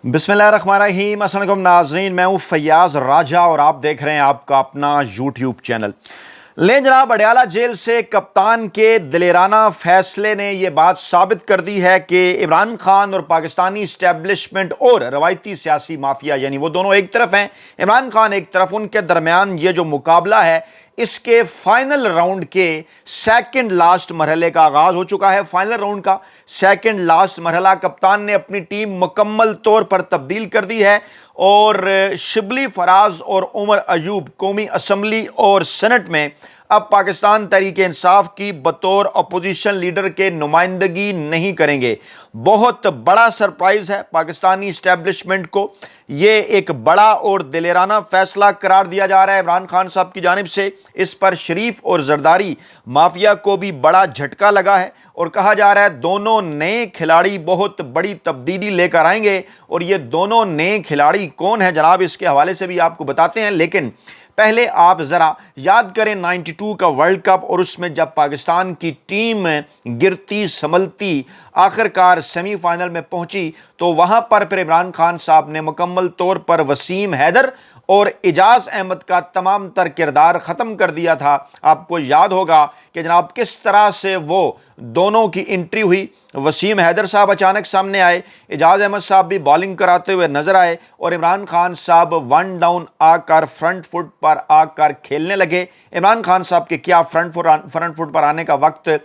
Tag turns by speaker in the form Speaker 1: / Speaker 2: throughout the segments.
Speaker 1: बिस्मिल्लाहिर्रहमानिर्रहीम। अस्सलाम वालेकुम नाज़रीन, मैं हूँ फैयाज़ राजा और आप देख रहे हैं आपका अपना यूट्यूब चैनल। ले जनाब, अडयाला जेल से कप्तान के दिलेराना फैसले ने यह बात साबित कर दी है कि इमरान खान और पाकिस्तानी इस्टेब्लिशमेंट और रवायती सियासी माफिया यानी वो दोनों एक तरफ हैं, इमरान खान एक तरफ, उनके दरमियान ये जो मुकाबला है इसके फाइनल राउंड के सेकंड लास्ट मरहले का आगाज हो चुका है। फाइनल राउंड का सेकंड लास्ट मरहला कप्तान ने अपनी टीम मुकम्मल तौर पर तब्दील कर दी है और शिबली फराज और उमर अयूब कौमी असम्बली और सेनेट में अब पाकिस्तान तहरीक इंसाफ की बतौर अपोजिशन लीडर के नुमाइंदगी नहीं करेंगे। बहुत बड़ा सरप्राइज है पाकिस्तानी इस्टेब्लिशमेंट को, ये एक बड़ा और दिलेराना फैसला करार दिया जा रहा है इमरान खान साहब की जानिब से। इस पर शरीफ और जरदारी माफिया को भी बड़ा झटका लगा है और कहा जा रहा है दोनों नए खिलाड़ी बहुत बड़ी तब्दीली लेकर आएंगे। और ये दोनों नए खिलाड़ी कौन है जनाब, इसके हवाले से भी आपको बताते हैं, लेकिन पहले आप ज़रा याद करें 92 का वर्ल्ड कप और उसमें जब पाकिस्तान की टीम गिरती संभलती आखिरकार सेमीफाइनल में पहुंची तो वहां पर फिर इमरान खान साहब ने मुकम्मल तौर पर वसीम हैदर और इजाज़ अहमद का तमाम तर किरदार ख़त्म कर दिया था। आपको याद होगा कि जनाब किस तरह से वो दोनों की एंट्री हुई। वसीम हैदर साहब अचानक सामने आए, इजाज़ अहमद साहब भी बॉलिंग कराते हुए नजर आए और इमरान खान साहब वन डाउन आकर फ्रंट फुट पर आकर खेलने लगे। इमरान खान साहब के क्या फ्रंट फुट पर आने का वक्त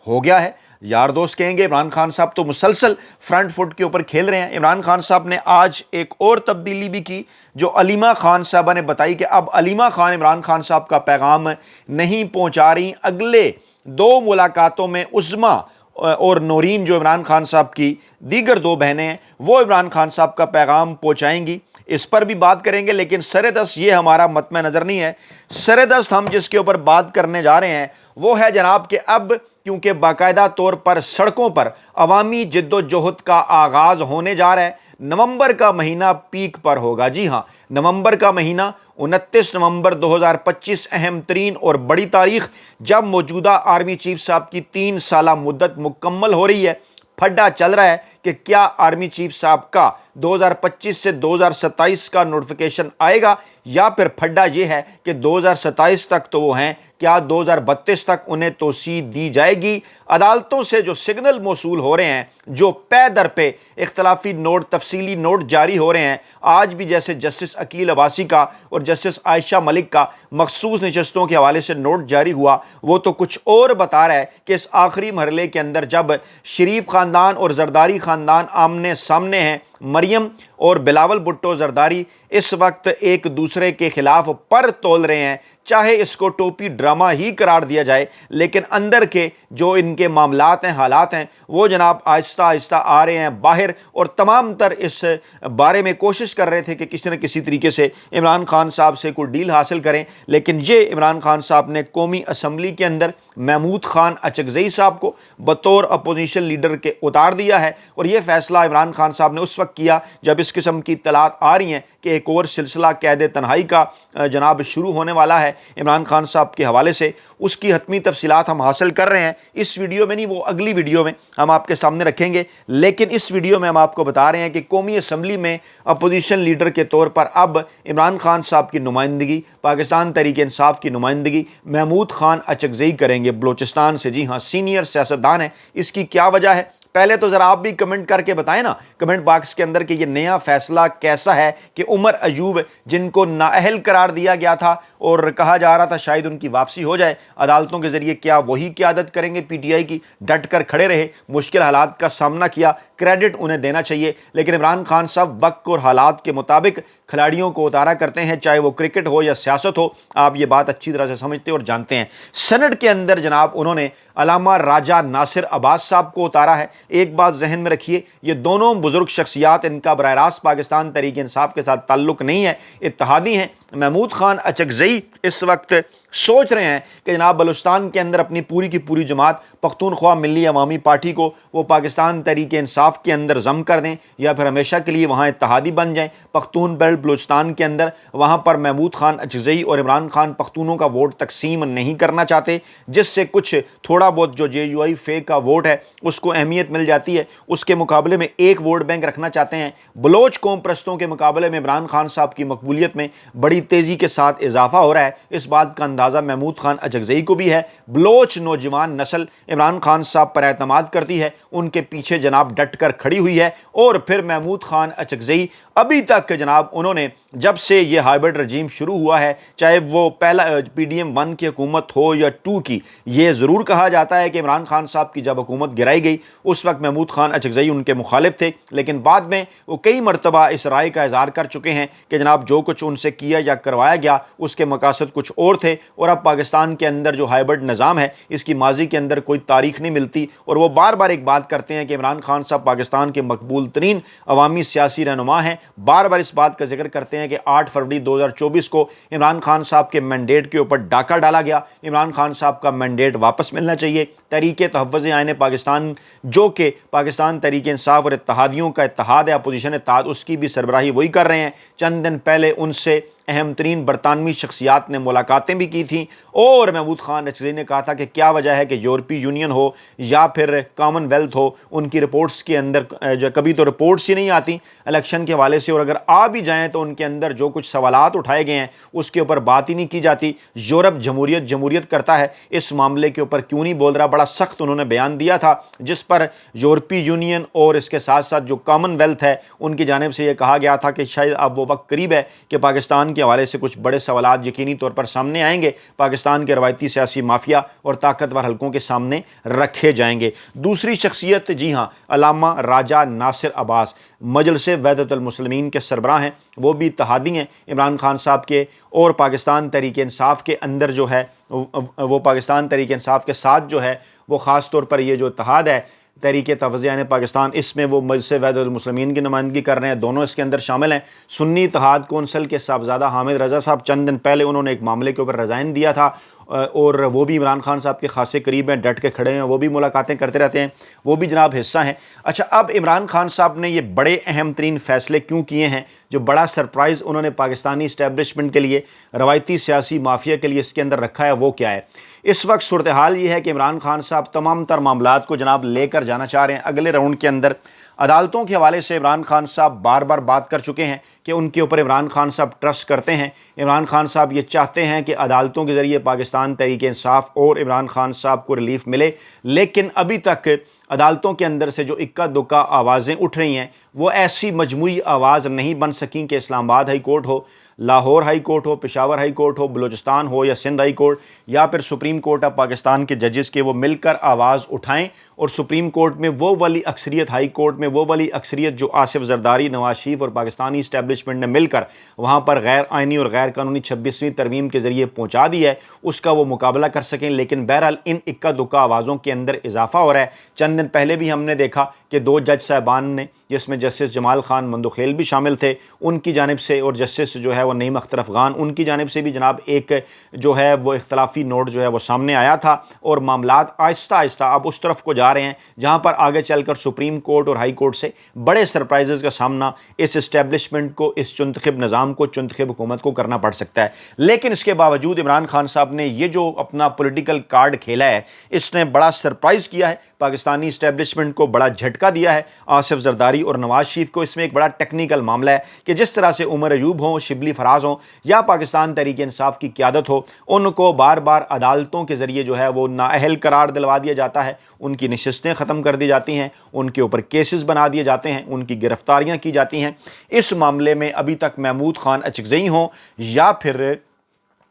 Speaker 1: हो गया है। यार दोस्त कहेंगे इमरान खान साहब तो मुसलसल फ्रंट फुट के ऊपर खेल रहे हैं। इमरान खान साहब ने आज एक और तब्दीली भी की जो अलीमा खान साहबा ने बताई कि अब अलीमा खान इमरान खान साहब का पैगाम नहीं पहुंचा रही। अगले दो मुलाकातों में उस्मा और नौरीन जो इमरान खान साहब की दीगर दो बहनें हैं वो इमरान खान साहब का पैगाम पहुंचाएंगी। इस पर भी बात करेंगे, लेकिन सरदस्त ये हमारा मतम नज़र नहीं है। सरदस्त हम जिसके ऊपर बात करने जा रहे हैं वो है जनाब कि अब क्योंकि बाकायदा तौर पर सड़कों पर अवामी जिद्दोजहद का आगाज़ होने जा रहा है। नवंबर का महीना पीक पर होगा। जी हाँ, नवंबर का महीना 29 नवंबर 2025 अहम तरीन और बड़ी तारीख जब मौजूदा आर्मी चीफ साहब की 3 साला मुद्दत मुकम्मल हो रही है। फड्डा चल रहा है कि क्या आर्मी चीफ साहब का 2025 से 2027 का नोटिफिकेशन आएगा या फिर फड्डा ये है कि 2027 तक तो वो हैं, क्या 2032 तक उन्हें तोसी दी जाएगी। अदालतों से जो सिग्नल मौसूल हो रहे हैं, जो पे दर पे इख्तलाफी नोट तफसीली नोट जारी हो रहे हैं, आज भी जैसे जस्टिस अकील अब्बासी का और जस्टिस आयशा मलिक का मखसूस नशस्तों के हवाले से नोट जारी हुआ, वो तो कुछ और बता रहा है कि इस आखिरी मरहले के अंदर जब शरीफ ख़ानदान और जरदारी ख़ानदान आमने सामने हैं, मरियम और बिलावल भुट्टो जरदारी इस वक्त एक दूसरे के खिलाफ पर तोल रहे हैं। चाहे इसको टोपी ड्रामा ही करार दिया जाए, लेकिन अंदर के जो इनके मामलात हैं, हालात हैं, वो जनाब आहिस्ता आहिस्ता आ रहे हैं बाहर और तमाम तर इस बारे में कोशिश कर रहे थे कि किसी न किसी तरीके से इमरान खान साहब से कोई डील हासिल करें। लेकिन ये इमरान खान साहब ने कौमी असम्बली के अंदर महमूद खान अचकज़ई साहब को बतौर अपोजिशन लीडर के उतार दिया है और यह फैसला इमरान खान साहब ने उस वक्त किया जब इस किस्म की इत्तलात आ रही हैं कि एक और सिलसिला कैद तन्हाई का जनाब शुरू होने वाला है इमरान खान साहब के हवाले से। उसकी हतमी तफसीलात हम हासिल कर रहे हैं इस वीडियो में नहीं, वो अगली वीडियो में हम आपके सामने रखेंगे। लेकिन इस वीडियो में हम आपको बता रहे हैं कि कौमी असम्बली में अपोजिशन लीडर के तौर पर अब इमरान खान साहब की नुमाइंदगी, पाकिस्तान तहरीक इंसाफ की नुमाइंदगी महमूद खान अचकज़ई करेंगे बलोचिस्तान से। जी हाँ, सीनियर सियासतदान है। इसकी क्या वजह है पहले तो ज़रा आप भी कमेंट करके बताएं ना कमेंट बॉक्स के अंदर कि ये नया फैसला कैसा है कि उमर अयूब जिनको नाअहल करार दिया गया था और कहा जा रहा था शायद उनकी वापसी हो जाए अदालतों के ज़रिए, क्या वही क़यादत करेंगे पीटीआई की। डट कर खड़े रहे, मुश्किल हालात का सामना किया, क्रेडिट उन्हें देना चाहिए। लेकिन इमरान खान साहब वक्त और हालात के मुताबिक खिलाड़ियों को उतारा करते हैं, चाहे वो क्रिकेट हो या सियासत हो। आप ये बात अच्छी तरह से समझते और जानते हैं। सेनेट के अंदर जनाब उन्होंने अलामा राजा नासिर अब्बास साहब को उतारा है। एक बात जहन में रखिए, ये दोनों बुजुर्ग शख्सियात, इनका बराह रास्त पाकिस्तान तहरीक इंसाफ के साथ ताल्लुक नहीं है, इत्तेहादी हैं। महमूद खान अचकज़ई इस वक्त सोच रहे हैं कि जनाब बलूचिस्तान के अंदर अपनी पूरी की पूरी जमात पख्तूनख्वा मिली अवामी पार्टी को वो पाकिस्तान तहरीक इंसाफ के अंदर जम कर दें या फिर हमेशा के लिए वहाँ इत्तहादी बन जाएं पख्तून बेल्ट बलूचिस्तान के अंदर। वहाँ पर महमूद खान अचकज़ई और इमरान खान पख्तूनों का वोट तकसीम नहीं करना चाहते, जिससे कुछ थोड़ा बहुत जो JUI फेक का वोट है उसको अहमियत मिल जाती है। उसके मुकाबले में एक वोट बैंक रखना चाहते हैं। बलोच कौम परस्तों के मुकाबले में इमरान खान साहब की मकबूलियत में बड़ी तेज़ी के साथ इजाफा हो रहा है। इस बात का अंदाज़ा महमूद खान अचकज़ई को भी है। बलोच नौजवान नस्ल इमरान खान साहब पर एतमाद करती है, उनके पीछे जनाब डट कर खड़ी हुई है। और फिर महमूद खान अचकज़ई अभी तक जनाब उन्होंने जब से ये हाइब्रिड रजीम शुरू हुआ है, चाहे वो पहला PDM 1 की हुकूमत हो या 2 की, ये ज़रूर कहा जाता है कि इमरान खान साहब की जब हुकूमत गिराई गई उस वक्त महमूद खान अचकज़ई उनके मुखालिफ थे, लेकिन बाद में वो कई मरतबा इस राय का इज़हार कर चुके हैं कि जनाब जो कुछ उनसे किया या करवाया गया उसके मकासद कुछ और थे। और अब पाकिस्तान के अंदर जो हाइब्रिड निज़ाम है इसकी माजी के अंदर कोई तारीख नहीं मिलती। और वो बार बार एक बात करते हैं कि इमरान खान साहब पाकिस्तान के मकबूल तरीन अवामी सियासी रहनुमा हैं। बार बार इस बात का जिक्र करते हैं कि 8 फरवरी 2024 को इमरान खान साहब के मैंडेट के ऊपर डाका डाला गया। इमरान खान साहब का मैंडेट वापस मिलना चाहिए। तहरीक तहफ़्फ़ुज़ आईन पाकिस्तान जो कि पाकिस्तान तहरीक इंसाफ और इत्तहादियों का इत्तहाद है, अपोजिशन इत्तहाद, उसकी भी सरबराही वही कर रहे हैं। चंद दिन पहले उनसे अहम तरीन बरतानवी शख्सियात ने मुलाकातें भी की थी और महमूद खान अचकज़ई ने कहा था कि क्या वजह है कि यूरोपीय यूनियन हो या फिर कॉमनवेल्थ हो, उनकी रिपोर्ट्स के अंदर जो कभी तो रिपोर्ट्स ही नहीं आती इलेक्शन के हवाले से, और अगर आ भी जाएँ तो उनके अंदर जो कुछ सवालात उठाए गए हैं उसके ऊपर बात ही नहीं की जाती। यूरोप जमहूरियत करता है, इस मामले के ऊपर क्यों नहीं बोल रहा। बड़ा सख्त उन्होंने बयान दिया था जिस पर यूरोपीय यूनियन और इसके साथ साथ जो कॉमनवेल्थ है उनकी जानिब से यह कहा गया था कि शायद अब वो वक्त करीब है कि पाकिस्तान के हवाले से कुछ बड़े सवालात यकीनी तौर पर सामने आएंगे, पाकिस्तान के रवायती सियासी माफिया और ताकतवर हलकों के सामने रखे जाएंगे। दूसरी शख्सियत, जी हाँ, अल्लामा राजा नासिर अब्बास मजलिस वहदतुल मुस्लिमीन के सरबराह हैं। वो भी इत्तहादी हैं इमरान खान साहब के, और पाकिस्तान तहरीक इंसाफ के अंदर जो है वो पाकिस्तान तहरीक इंसाफ के साथ जो है वो ख़ास तौर पर ये जो इत्तहाद है तहरीक तहफ़्फ़ुज़ आईन पाकिस्तान, इसमें वो मजलिस वहदतुल मुस्लिमीन की नुमाइंदगी कर रहे हैं। दोनों इसके अंदर शामिल हैं। सुन्नी इत्तेहाद कौंसिल के साहबजादा हामिद रज़ा साहब चंद दिन पहले उन्होंने एक मामले के ऊपर रिज़ाइन दिया था और वो भी इमरान खान साहब के खासे करीब हैं, डट के खड़े हैं, वो भी मुलाकातें करते रहते हैं, वो भी जनाब हिस्सा हैं। अच्छा, अब इमरान खान साहब ने ये बड़े अहम तरीन फ़ैसले क्यों किए हैं, जो बड़ा सरप्राइज़ उन्होंने पाकिस्तानी इस्टेब्लिशमेंट के लिए, रवायती सियासी माफिया के लिए इसके अंदर रखा है, वो क्या है। इस वक्त सूरत हाल ये है कि इमरान खान साहब तमाम तर मामलात को जनाब लेकर जाना चाह रहे हैं अगले राउंड के अंदर। अदालतों के हवाले से इमरान खान साहब बार बार बात कर चुके हैं कि उनके ऊपर इमरान खान साहब ट्रस्ट करते हैं। इमरान खान साहब ये चाहते हैं कि अदालतों के ज़रिए पाकिस्तान तहरीक इंसाफ और इमरान खान साहब को रिलीफ मिले, लेकिन अभी तक अदालतों के अंदर से जो इक्का दुक्का आवाज़ें उठ रही हैं वो ऐसी मजमूई आवाज़ नहीं बन सकी कि इस्लामाबाद हाई कोर्ट हो, लाहौर हाई कोर्ट हो, पेशावर हाई कोर्ट हो, बलूचिस्तान हो या सिंध हाई कोर्ट या फिर सुप्रीम कोर्ट ऑफ पाकिस्तान के जजेस के, वो मिलकर आवाज़ उठाएं और सुप्रीम कोर्ट में वो वाली अक्सरियत, हाई कोर्ट में वो वाली अक्सरियत जो आसिफ जरदारी, नवाज शरीफ और पाकिस्तानी इस्टेब्लिशमेंट ने मिलकर वहाँ पर गैर आइनी और गैर कानूनी 26वीं तरमीम के ज़रिए पहुँचा दी है, उसका वो मुकाबला कर सकें। लेकिन बहरहाल इन इक्का दुक्का आवाज़ों के अंदर इजाफा हो रहा है। चंद दिन पहले भी हमने देखा कि 2 जज साहबान ने, जिसमें जस्टिस जमाल खान मंदुखेल भी शामिल थे, उनकी जानिब से, और जस्टिस जो है वो नईम अख्तर अफगान, उनकी जानिब से भी जनाब एक जो है वो इख्तलाफी नोट जो है वो सामने आया था। और मामलात आहिस्ता आहिस्ता अब उस तरफ को जा रहे हैं जहाँ पर आगे चलकर सुप्रीम कोर्ट और हाई कोर्ट से बड़े सरप्राइजेज़ का सामना इस इस्टेब्लिशमेंट को, इस चुंतखिब निज़ाम को, चुंतखिब हुकूमत को करना पड़ सकता है। लेकिन इसके बावजूद इमरान खान साहब ने ये जो अपना पॉलिटिकल कार्ड खेला है, इसने बड़ा सरप्राइज़ किया है पाकिस्तानी इस्टेब्लिशमेंट को, बड़ा झटका दिया है आसिफ जरदारी और नवाज शरीफ को। इसमें एक बड़ा टेक्निकल मामला है कि जिस तरह से उमर अयूब हों, शिबली फराज हों या पाकिस्तान तहरीक इंसाफ की क़यादत हो, उनको बार बार अदालतों के ज़रिए जो है वो नाअहल करार दिलवा दिया जाता है, उनकी नशिस्तें ख़त्म कर दी जाती हैं, उनके ऊपर केसेस बना दिए जाते हैं, उनकी गिरफ्तारियाँ की जाती हैं। इस मामले में अभी तक महमूद खान अचकज़ई हों या फिर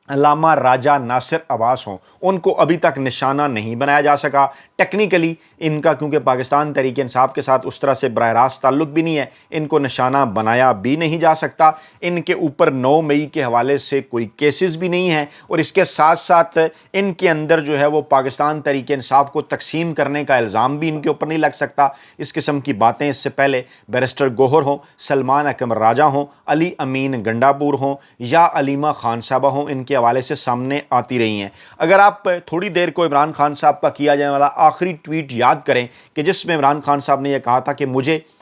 Speaker 1: अल्लामा राजा नासिर अब्बास हों, उनको अभी तक निशाना नहीं बनाया जा सका। टेक्निकली इनका, क्योंकि पाकिस्तान तहरीक इंसाफ के साथ उस तरह से बराह रास्त ताल्लुक़ भी नहीं है, इनको निशाना बनाया भी नहीं जा सकता। इनके ऊपर 9 मई के हवाले से कोई केसेस भी नहीं हैं और इसके साथ साथ इनके अंदर जो है वो पाकिस्तान तहरीक इंसाफ को तकसीम करने का इल्ज़ाम भी इनके ऊपर नहीं लग सकता। इस किस्म की बातें इससे पहले बैरिस्टर गोहर हों, सलमान अकमर राजा हों, अली अमीन गंडापुर हों या अलीमा खान साहबा हों, इनके حوالے سے سامنے آتی رہی ہیں۔ اگر آپ تھوڑی دیر کو عمران خان صاحب کا کیا جانے والا آخری ٹویٹ یاد کریں کہ جس میں عمران خان صاحب نے یہ کہا تھا کہ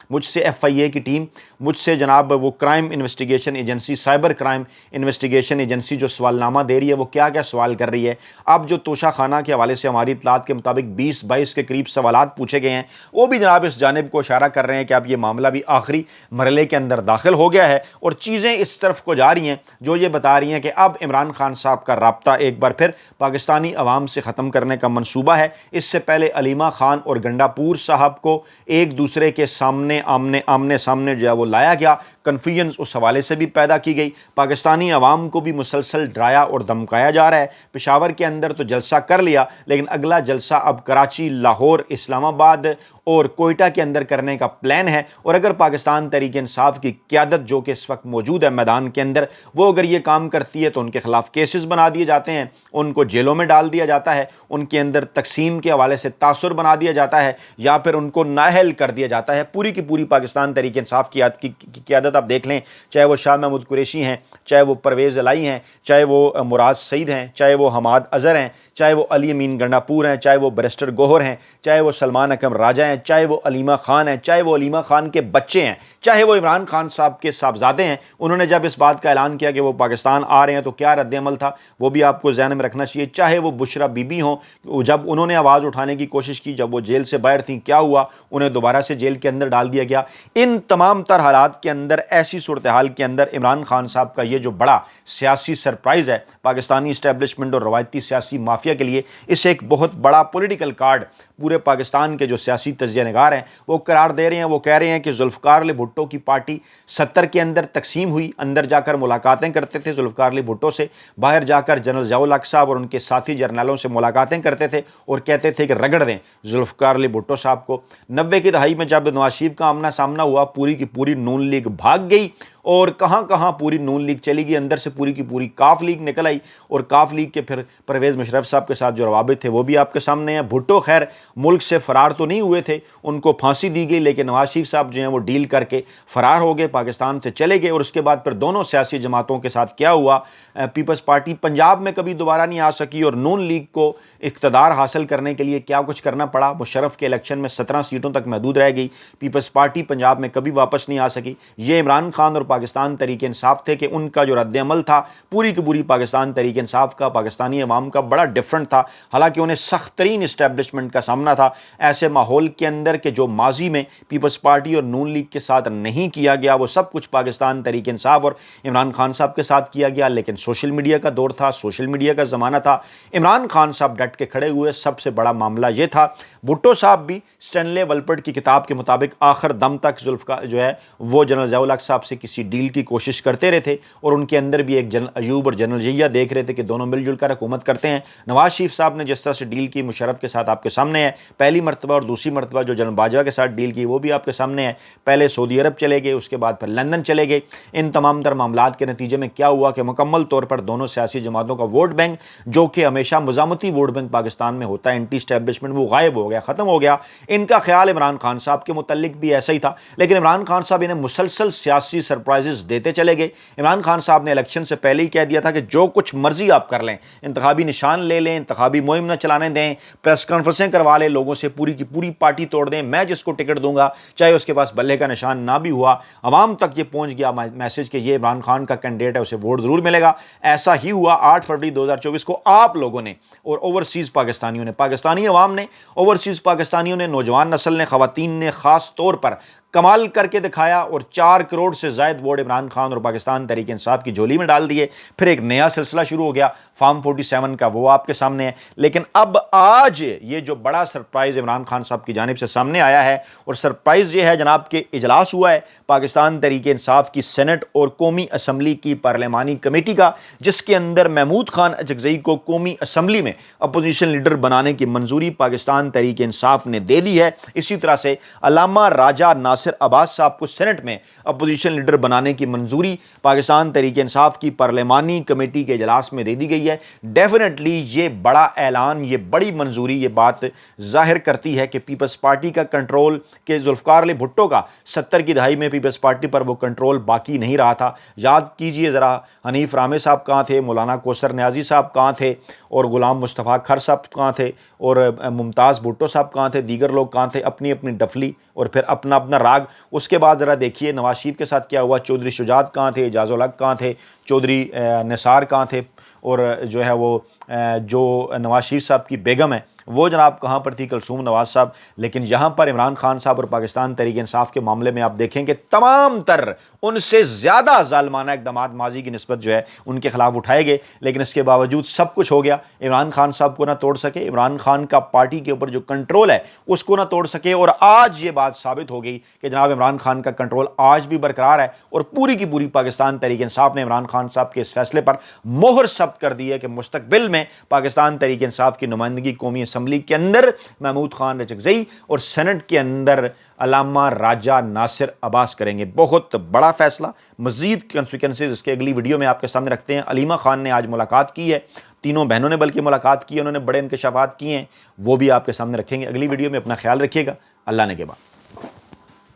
Speaker 1: مجھ سے FIA کی ٹیم، مجھ سے جناب وہ crime investigation agency, cyber crime investigation agency جو سوال نامہ دے رہی ہے وہ کیا کیا سوال کر رہی ہے۔ اب جو توشہ خانہ کے حوالے سے ہماری اطلاعات کے مطابق 20-22 کے قریب سوالات پوچھے گئے ہیں، وہ بھی جناب اس جانب کو اشارہ کر رہے ہیں کہ اب یہ معاملہ بھی آخری مرحلے کے اندر داخل ہو گیا ہے اور چیزیں اس طرف کو جا رہی ہیں جو یہ بتا رہی ہیں کہ اب عمران خان صاحب کا رابطہ ایک بار پھر پاکستانی عوام سے ختم کرنے کا منصوبہ ہے۔ اس سے پہلے علیمہ خان اور گنڈا پور صاحب کو ایک دوسرے کے سامنے آمنے سامنے جو ہے وہ لایا گیا، کنفیوژن اس حوالے سے بھی پیدا کی گئی، پاکستانی عوام کو بھی مسلسل ڈرایا اور دھمکایا جا رہا ہے۔ پشاور کے اندر تو جلسہ کر لیا، لیکن اگلا جلسہ اب کراچی، لاہور، اسلام آباد اور کوئٹہ کے اندر کرنے کا پلان ہے، اور اگر پاکستان تحریک انصاف کی قیادت جو کہ اس وقت موجود ہے میدان کے اندر، وہ اگر یہ کام کرتی ہے تو ان کے خلاف کیسز بنا دیے جاتے ہیں، ان کو جیلوں میں ڈال دیا جاتا ہے، ان کے اندر تقسیم کے حوالے سے تاثر بنا دیا جاتا ہے، یا پھر ان کو نااہل کر دیا جاتا ہے۔ پوری کی پوری پاکستان تحریک انصاف کی قیادت آپ دیکھ لیں، چاہے وہ شاہ محمود قریشی ہیں، چاہے وہ پرویز الہی ہیں، چاہے وہ مراد سعید ہیں، چاہے وہ حماد اظہر ہیں، چاہے وہ علی امین گنڈا پور ہیں، چاہے وہ بیرسٹر گوہر ہیں، چاہے وہ سلمان اکرم راجہ ہیں، چاہے وہ علیمہ خان ہیں، چاہے وہ علیمہ خان کے بچے ہیں، چاہے وہ عمران خان صاحب کے صاحبزادے ہیں، انہوں نے جب اس بات کا اعلان کیا کہ وہ پاکستان آ رہے ہیں تو کیا رد عمل تھا وہ بھی آپ کو ذہن میں رکھنا چاہیے۔ چاہے وہ بشرا بی بی ہوں، جب انہوں نے آواز اٹھانے کی کوشش کی، جب وہ جیل سے باہر تھیں، کیا ہوا؟ انہیں دوبارہ سے جیل کے اندر ڈال دیا گیا۔ ان تمام تر حالات کے اندر، ایسی صورتحال کے اندر عمران خان صاحب کا یہ جو بڑا سیاسی سرپرائز ہے پاکستانی اسٹیبلشمنٹ اور روایتی سیاسی مافیا کے لیے، اسے ایک بہت بڑا پولیٹیکل کارڈ پورے پاکستان کے جو سیاسی تجزیہ نگار ہیں وہ قرار دے رہے ہیں۔ وہ کہہ رہے ہیں کہ ذوالفقار علی بھٹو کی پارٹی 70 کے اندر تقسیم ہوئی، اندر جا کر ملاقاتیں کرتے تھے ذوالفقار علی بھٹو سے، باہر جا کر جنرل ضیاء الحق صاحب اور ان کے ساتھی جرنیلوں سے ملاقاتیں کرتے تھے اور کہتے تھے کہ رگڑ دیں ذوالفقار علی بھٹو صاحب کو۔ 90 کی دہائی میں جب نواز شریف کا آمنا سامنا ہوا، پوری کی پوری نون لیگ بھاگ گئی اور کہاں کہاں پوری نون لیگ چلی گئی، اندر سے پوری کی پوری کاف لیگ نکل آئی، اور کاف لیگ کے پھر پرویز مشرف صاحب کے ساتھ جو روابط تھے وہ بھی آپ کے سامنے ہیں۔ بھٹو خیر ملک سے فرار تو نہیں ہوئے تھے، ان کو پھانسی دی گئی، لیکن نواز شریف صاحب جو ہیں وہ ڈیل کر کے فرار ہو گئے، پاکستان سے چلے گئے، اور اس کے بعد پھر دونوں سیاسی جماعتوں کے ساتھ کیا ہوا، پیپلز پارٹی پنجاب میں کبھی دوبارہ نہیں آ سکی، اور نون لیگ کو اقتدار حاصل کرنے کے لیے کیا کچھ کرنا پڑا، مشرف کے الیکشن میں 17 سیٹوں تک محدود رہ گئی، پیپلز پارٹی پنجاب میں کبھی واپس نہیں آ سکی۔ یہ عمران خان اور پاکستان تحریک انصاف تھے کہ ان کا جو رد عمل تھا پوری کی پوری پاکستان تحریک انصاف کا، پاکستانی عوام کا بڑا ڈیفرنٹ تھا، حالانکہ انہیں سخت ترین اسٹیبلشمنٹ کا سامنا تھا ایسے ماحول کے اندر کہ جو ماضی میں پیپلز پارٹی اور نون لیگ کے ساتھ نہیں کیا گیا وہ سب کچھ پاکستان تحریک انصاف اور عمران خان صاحب کے ساتھ کیا گیا۔ لیکن سوشل میڈیا کا دور تھا، سوشل میڈیا کا زمانہ تھا، عمران خان صاحب ڈٹ کے کھڑے ہوئے۔ سب سے بڑا معاملہ یہ تھا، بھٹو صاحب بھی اسٹینلے ولپرٹ کی کتاب کے مطابق آخر دم تک ذوالفقار جو ہے وہ جنرل ضیاء الحق صاحب سے کسی ڈیل کی کوشش کرتے رہے تھے، اور ان کے اندر بھی ایک جنرل ایوب اور جنرل ضیاء دیکھ رہے تھے کہ دونوں مل جل کر حکومت کرتے ہیں۔ نواز شریف صاحب نے جس طرح سے ڈیل کی مشرف کے ساتھ آپ کے سامنے ہے، پہلی مرتبہ اور دوسری مرتبہ جو جنرل باجوہ کے ساتھ ڈیل کی وہ بھی آپ کے سامنے ہے، پہلے سعودی عرب چلے گئے، اس کے بعد پھر لندن چلے گئے۔ ان تمام تر معاملات کے نتیجے میں کیا ہوا کہ مکمل طور پر دونوں سیاسی جماعتوں کا ووٹ بینک جو کہ ہمیشہ مزاحمتی ووٹ بینک پاکستان میں ہوتا ہے، اینٹی اسٹیبلشمنٹ، وہ غائب ہو گیا، ختم ہو گیا۔ ان کا خیال عمران خان صاحب کے متعلق بھی ایسا ہی تھا، لیکن عمران خان صاحب انہیں مسلسل سیاسی سرپرائزز دیتے چلے گئے۔ عمران خان صاحب نے الیکشن سے پہلے ہی کہہ دیا تھا کہ جو کچھ مرضی آپ کر لیں، انتخابی نشان لے لیں، انتخابی مہم نہ چلانے دیں، پریس کانفرنسیں کروا لیں، لوگوں سے پوری کی پوری پارٹی توڑ دیں، میں جس کو ٹکٹ دوں گا چاہے اس کے پاس بلے کا نشان نہ بھی ہوا، عوام تک یہ پہنچ گیا میسج کہ یہ عمران خان کا کینڈیڈیٹ ہے، اسے ووٹ ضرور ملے گا۔ ایسا ہی ہوا۔ 8 فروری 2024 کو آپ لوگوں نے اور اوورسیز پاکستانیوں نے، پاکستانی عوام نے، اوورسیز پاکستانیوں نے، نوجوان نسل نے، خواتین نے خاص طور پر کمال کر کے دکھایا اور 4 کروڑ سے زائد ووٹ عمران خان اور پاکستان تحریک انصاف کی جھولی میں ڈال دیے۔ پھر ایک نیا سلسلہ شروع ہو گیا فارم 47 کا، وہ آپ کے سامنے ہے۔ لیکن اب آج یہ جو بڑا سرپرائز عمران خان صاحب کی جانب سے سامنے آیا ہے، اور سرپرائز یہ ہے جناب کہ اجلاس ہوا ہے پاکستان تحریک انصاف کی سینٹ اور قومی اسمبلی کی پارلیمانی کمیٹی کا، جس کے اندر محمود خان اجگزئی کو قومی اسمبلی میں اپوزیشن لیڈر بنانے کی منظوری پاکستان تحریک انصاف نے دے دی ہے۔ اسی طرح سے علامہ راجہ ناصر ناصر عباس صاحب کو سینٹ میں اپوزیشن لیڈر بنانے کی منظوری پاکستان تحریک انصاف کی پارلیمانی کمیٹی کے اجلاس میں دے دی گئی ہے۔ ڈیفینیٹلی یہ بڑا اعلان، یہ بڑی منظوری یہ بات ظاہر کرتی ہے کہ پیپلز پارٹی کا کنٹرول کہ ذوالفقار علی بھٹو کا 70 کی دہائی میں پیپلز پارٹی پر وہ کنٹرول باقی نہیں رہا تھا۔ یاد کیجئے ذرا، حنیف رامے صاحب کہاں تھے، مولانا کوثر نیازی صاحب کہاں تھے، اور غلام مصطفیٰ کھر صاحب کہاں تھے، اور ممتاز بھٹو صاحب کہاں تھے، دیگر لوگ کہاں تھے، اپنی اپنی ڈفلی اور پھر اپنا اپنا راگ۔ اس کے بعد ذرا دیکھیے نواز شریف کے ساتھ کیا ہوا، چودھری شجاعت کہاں تھے، اعجاز الحق کہاں تھے، چودھری نثار کہاں تھے، اور جو ہے وہ جو نواز شریف صاحب کی بیگم ہے وہ جناب کہاں پر تھی، کلثوم نواز صاحب۔ لیکن یہاں پر عمران خان صاحب اور پاکستان تحریک انصاف کے معاملے میں آپ دیکھیں کہ تمام تر ان سے زیادہ ظالمانہ اقدامات ماضی کی نسبت جو ہے ان کے خلاف اٹھائے گئے، لیکن اس کے باوجود سب کچھ ہو گیا۔ عمران خان صاحب کو نہ توڑ سکے، عمران خان کا پارٹی کے اوپر جو کنٹرول ہے اس کو نہ توڑ سکے، اور آج یہ بات ثابت ہو گئی کہ جناب عمران خان کا کنٹرول آج بھی برقرار ہے، اور پوری کی پوری پاکستان تحریک انصاف نے عمران خان صاحب کے اس فیصلے پر مہر ثبت کر دی ہے کہ مستقبل میں پاکستان تحریک انصاف کی نمائندگی قومی اسمبلی کے اندر محمود خان رچکزئی اور سینٹ کے اندر علامہ راجہ ناصر عباس کریں گے۔ بہت بڑا فیصلہ، مزید کنسیکوینسز اس کے اگلی ویڈیو میں آپ کے سامنے رکھتے ہیں۔ علیمہ خان نے آج ملاقات کی ہے، تینوں بہنوں نے بلکہ ملاقات کی ہے، انہوں نے بڑے انکشافات کیے ہیں، وہ بھی آپ کے سامنے رکھیں گے اگلی ویڈیو میں۔ اپنا خیال رکھیے گا، اللہ نے کے بعد۔